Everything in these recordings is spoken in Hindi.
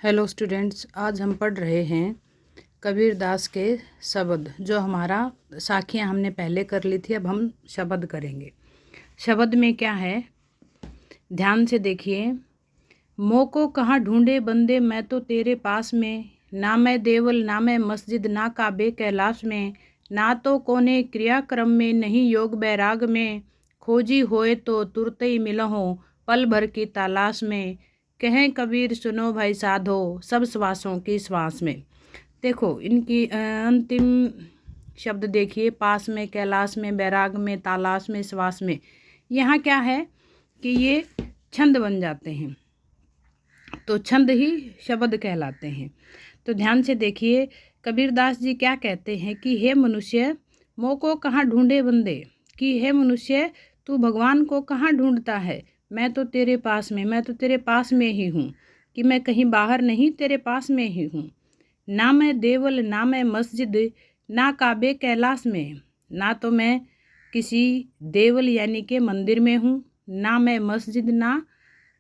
हेलो स्टूडेंट्स, आज हम पढ़ रहे हैं कबीर दास के शब्द। जो हमारा साखियाँ हमने पहले कर ली थी, अब हम शब्द करेंगे। शब्द में क्या है, ध्यान से देखिए। मोह को कहाँ ढूंढे बंदे, मैं तो तेरे पास में। ना मैं देवल ना मैं मस्जिद, ना काबे कैलाश में। ना तो कोने क्रियाक्रम में, नहीं योग बैराग में। खोजी होए तो तुरते ही मिलहूँ, पल भर की तलाश में। कहें कबीर सुनो भाई साधो, सब श्वासों की श्वास में। देखो इनकी अंतिम शब्द देखिए, पास में, कैलाश में, बैराग में, तलाश में, श्वास में। यहाँ क्या है कि ये छंद बन जाते हैं, तो छंद ही शब्द कहलाते हैं। तो ध्यान से देखिए, कबीरदास जी क्या कहते हैं कि हे मनुष्य, मोह को कहाँ ढूंढे बंदे, कि हे मनुष्य तू भगवान को कहाँ ढूंढता है। मैं तो तेरे पास में, मैं तो तेरे पास में ही हूँ, कि मैं कहीं बाहर नहीं, तेरे पास में ही हूँ। ना मैं देवल ना मैं मस्जिद, ना काबे कैलाश में। ना तो मैं किसी देवल यानी के मंदिर में हूँ, ना मैं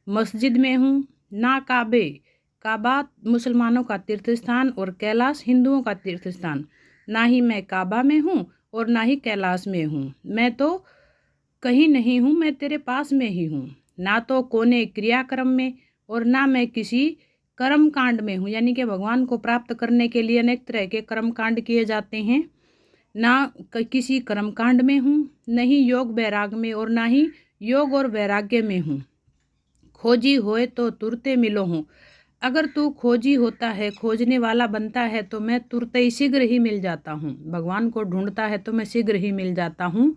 मस्जिद में हूँ, ना काबे, काबा मुसलमानों का तीर्थ स्थान और कैलाश हिंदुओं का तीर्थ स्थान। ना ही मैं काबा में हूँ और ना ही कैलाश में हूँ। मैं तो कहीं नहीं हूँ, मैं तेरे पास में ही हूँ। ना तो कोने क्रियाक्रम में और ना मैं किसी कर्म कांड में हूँ, यानी कि भगवान को प्राप्त करने के लिए अनेक तरह के कर्म कांड किए जाते हैं। ना किसी कर्म कांड में हूँ, नहीं योग वैराग में और ना ही योग और वैराग्य में हूँ। खोजी होए तो तुरते मिलो हूँ। अगर तू खोजी होता है, खोजने वाला बनता है, तो मैं तुरते ही शीघ्र ही मिल जाता हूँ। भगवान को ढूंढता है तो मैं शीघ्र ही मिल जाता हूँ।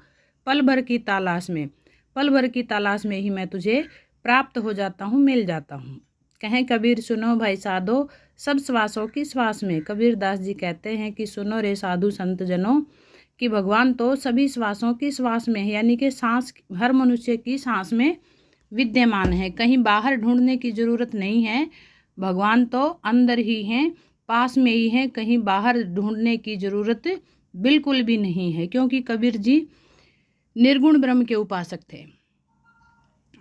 पल भर की तलाश में, पल भर की तलाश में ही मैं तुझे प्राप्त हो जाता हूँ, मिल जाता हूँ। कहें कबीर सुनो भाई साधो, सब श्वासों की श्वास में। कबीर दास जी कहते हैं कि सुनो रे साधु संत जनों, कि भगवान तो सभी श्वासों की श्वास में है, यानी कि सांस, हर मनुष्य की सांस में विद्यमान है। कहीं बाहर ढूंढने की ज़रूरत नहीं है, भगवान तो अंदर ही हैं, पास में ही हैं। कहीं बाहर ढूंढने की ज़रूरत बिल्कुल भी नहीं है, क्योंकि कबीर जी निर्गुण ब्रह्म के उपासक थे।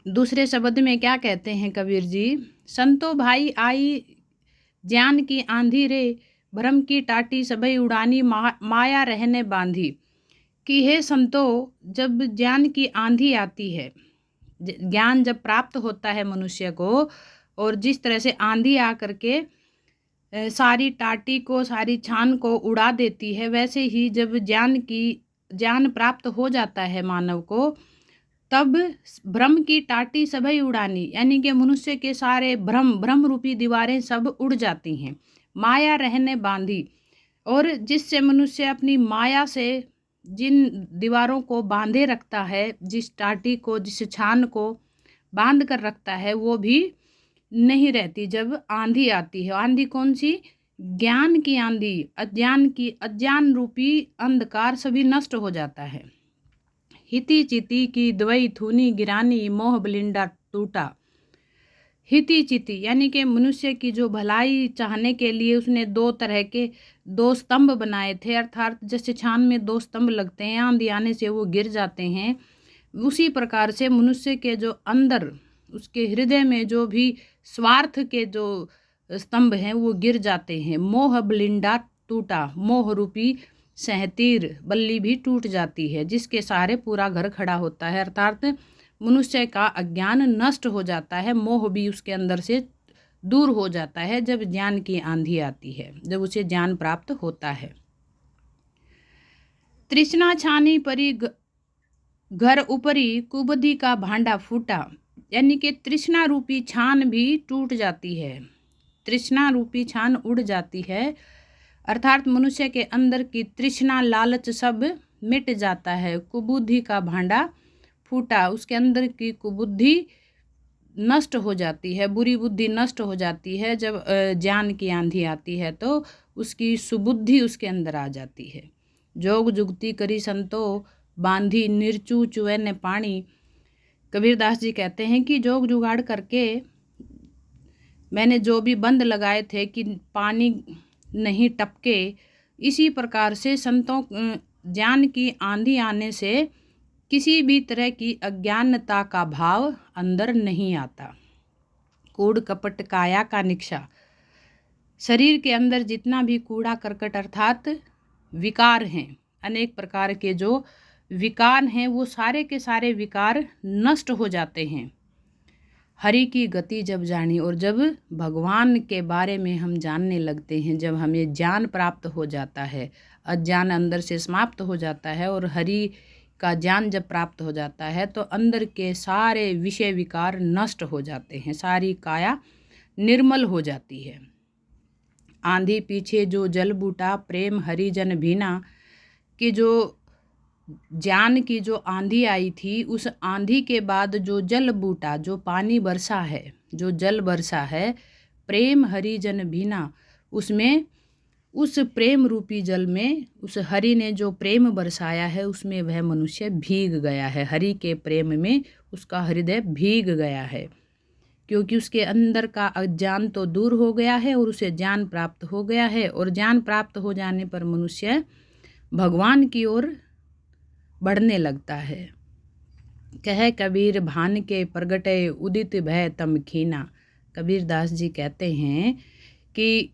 दूसरे शब्द में क्या कहते हैं कबीर जी, संतो भाई आई ज्ञान की आंधी रे, भ्रम की टाटी सबई उड़ानी, माया रहने बांधी। कि हे संतो, जब ज्ञान की आंधी आती है, ज्ञान जब प्राप्त होता है मनुष्य को, और जिस तरह से आंधी आ करके सारी टाटी को, सारी छान को उड़ा देती है, वैसे ही जब ज्ञान प्राप्त हो जाता है मानव को, तब भ्रम की टाटी सभी उड़ानी, यानी कि मनुष्य के सारे भ्रम रूपी दीवारें सब उड़ जाती हैं। माया रहने बांधी, और जिससे मनुष्य अपनी माया से जिन दीवारों को बांधे रखता है, जिस टाटी को, जिस छान को बांध कर रखता है, वो भी नहीं रहती जब आंधी आती है। आंधी कौन सी? ज्ञान की आंधी, अज्ञान रूपी अंधकार सभी नष्ट हो जाता है। हिति चिति की दवई थूनी गिरानी, मोह बलिंडा टूटा। हिति चिति यानी कि मनुष्य की जो भलाई चाहने के लिए उसने दो स्तंभ बनाए थे, अर्थात जैसे छान में दो स्तंभ लगते हैं, आंधी आने से वो गिर जाते हैं, उसी प्रकार से मनुष्य के जो अंदर, उसके हृदय में जो भी स्वार्थ के जो स्तंभ हैं वो गिर जाते हैं। मोह बलिंडा टूटा, मोह रूपी सहतीर बल्ली भी टूट जाती है, जिसके सहारे पूरा घर खड़ा होता है। अर्थात मनुष्य का अज्ञान नष्ट हो जाता है, मोह भी उसके अंदर से दूर हो जाता है जब ज्ञान की आंधी आती है, जब उसे ज्ञान प्राप्त होता है। तृष्णा छानी परी घर ऊपरी, कुबुद्धि का भांडा फूटा, यानी कि तृष्णा रूपी छान भी टूट जाती है, तृष्णा रूपी छान उड़ जाती है। अर्थात मनुष्य के अंदर की तृष्णा, लालच सब मिट जाता है। कुबुद्धि का भांडा फूटा, उसके अंदर की कुबुद्धि नष्ट हो जाती है, बुरी बुद्धि नष्ट हो जाती है। जब ज्ञान की आंधी आती है तो उसकी सुबुद्धि उसके अंदर आ जाती है। जोग जुगती करी संतो, बांधी निर्चू चुए ने पानी। कबीरदास जी कहते हैं कि जोग जुगाड़ करके मैंने जो भी बंद लगाए थे कि पानी नहीं टपके, इसी प्रकार से संतों ज्ञान की आंधी आने से किसी भी तरह की अज्ञानता का भाव अंदर नहीं आता। कूड़ कपट काया का निक्षा, शरीर के अंदर जितना भी कूड़ा करकट अर्थात विकार हैं, अनेक प्रकार के जो विकार हैं, वो सारे के सारे विकार नष्ट हो जाते हैं। हरि की गति जब जानी, और जब भगवान के बारे में हम जानने लगते हैं, जब हमें ज्ञान प्राप्त हो जाता है, अज्ञान अंदर से समाप्त हो जाता है और हरि का ज्ञान जब प्राप्त हो जाता है तो अंदर के सारे विषय विकार नष्ट हो जाते हैं, सारी काया निर्मल हो जाती है। आंधी पीछे जो जल बूटा, प्रेम हरिजन भीना, कि जो ज्ञान की जो आंधी आई थी, उस आंधी के बाद जो जल बूटा, जो पानी बरसा है, जो जल बरसा है, प्रेम हरिजन भीना, उसमें उस प्रेम रूपी जल में उस हरि ने जो प्रेम बरसाया है उसमें वह मनुष्य भीग गया है। हरि के प्रेम में उसका हृदय भीग गया है, क्योंकि उसके अंदर का अज्ञान तो दूर हो गया है और उसे ज्ञान प्राप्त हो गया है। और ज्ञान प्राप्त हो जाने पर मनुष्य भगवान की ओर बढ़ने लगता है। कह कबीर भान के प्रगटे, उदित भय तम खीना। कबीर दास जी कहते हैं कि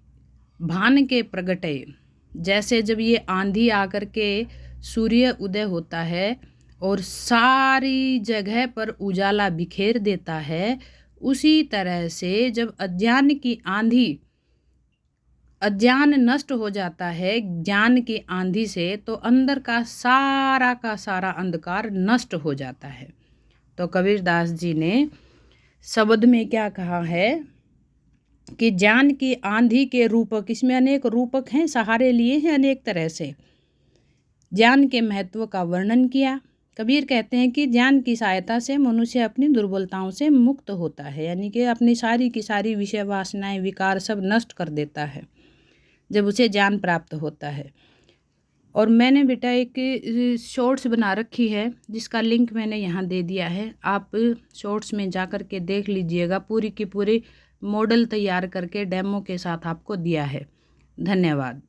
भान के प्रगटे, जैसे जब ये आंधी आकर के सूर्य उदय होता है और सारी जगह पर उजाला बिखेर देता है, उसी तरह से जब अज्ञान की आंधी, अज्ञान नष्ट हो जाता है ज्ञान की आंधी से, तो अंदर का सारा अंधकार नष्ट हो जाता है। तो कबीर दास जी ने शब्द में क्या कहा है कि ज्ञान की आंधी के रूपक, इसमें अनेक रूपक हैं, सहारे लिए हैं अनेक तरह से, ज्ञान के महत्व का वर्णन किया। कबीर कहते हैं कि ज्ञान की सहायता से मनुष्य अपनी दुर्बलताओं से मुक्त होता है, यानी कि अपनी सारी की सारी विषय वासनाएं विकार सब नष्ट कर देता है जब उसे ज्ञान प्राप्त होता है। और मैंने बेटा एक शॉर्ट्स बना रखी है जिसका लिंक मैंने यहाँ दे दिया है, आप शॉर्ट्स में जा कर के देख लीजिएगा। पूरी की पूरी मॉडल तैयार करके डेमो के साथ आपको दिया है। धन्यवाद।